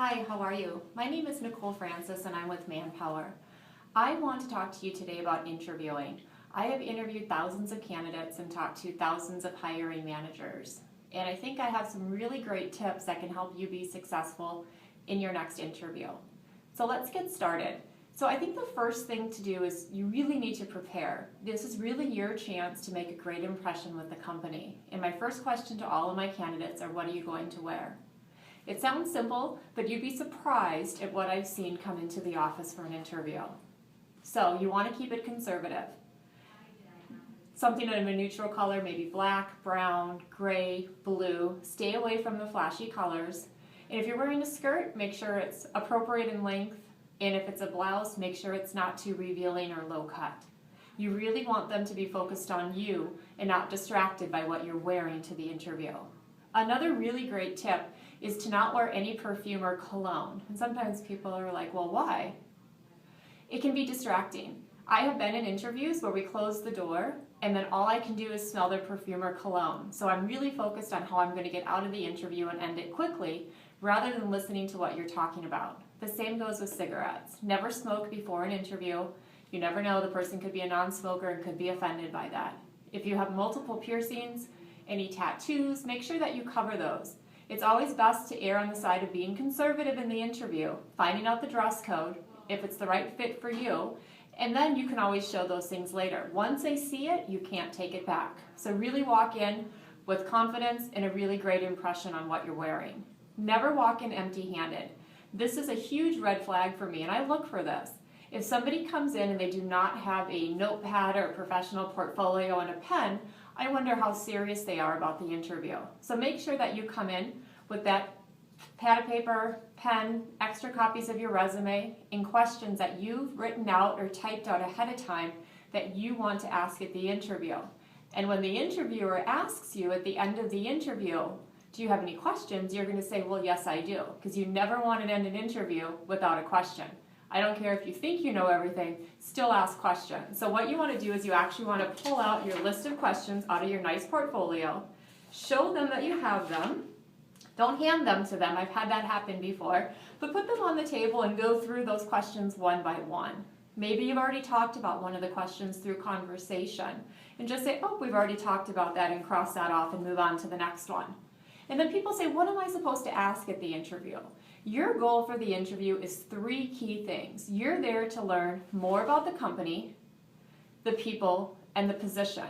Hi, how are you? My name is Nicole Francis and I'm with Manpower. I want to talk to you today about interviewing. I have interviewed thousands of candidates and talked to thousands of hiring managers. And I think I have some really great tips that can help you be successful in your next interview. So let's get started. So I think the first thing to do is you really need to prepare. This is really your chance to make a great impression with the company. And my first question to all of my candidates are, what are you going to wear? It sounds simple, but you'd be surprised at what I've seen come into the office for an interview. So you want to keep it conservative. Something in a neutral color, maybe black, brown, gray, blue. Stay away from the flashy colors. And if you're wearing a skirt, make sure it's appropriate in length. And if it's a blouse, make sure it's not too revealing or low cut. You really want them to be focused on you and not distracted by what you're wearing to the interview. Another really great tip is to not wear any perfume or cologne. And sometimes people are like, well, why? It can be distracting. I have been in interviews where we close the door and then all I can do is smell their perfume or cologne. So I'm really focused on how I'm going to get out of the interview and end it quickly rather than listening to what you're talking about. The same goes with cigarettes. Never smoke before an interview. You never know, the person could be a non-smoker and could be offended by that. If you have multiple piercings, any tattoos, make sure that you cover those. It's always best to err on the side of being conservative in the interview, finding out the dress code, if it's the right fit for you, and then you can always show those things later. Once they see it, you can't take it back. So really walk in with confidence and a really great impression on what you're wearing. Never walk in empty-handed. This is a huge red flag for me, and I look for this. If somebody comes in and they do not have a notepad or a professional portfolio and a pen, I wonder how serious they are about the interview. So make sure that you come in with that pad of paper, pen, extra copies of your resume, and questions that you've written out or typed out ahead of time that you want to ask at the interview. And when the interviewer asks you at the end of the interview, do you have any questions? You're going to say, well, yes, I do, because you never want to end an interview without a question. I don't care if you think you know everything, still ask questions. So what you want to do is you actually want to pull out your list of questions out of your nice portfolio, show them that you have them. Don't hand them to them, I've had that happen before, but put them on the table and go through those questions one by one. Maybe you've already talked about one of the questions through conversation and just say, oh, we've already talked about that, and cross that off and move on to the next one. And then people say, what am I supposed to ask at the interview? Your goal for the interview is 3 key things. You're there to learn more about the company, the people, and the position.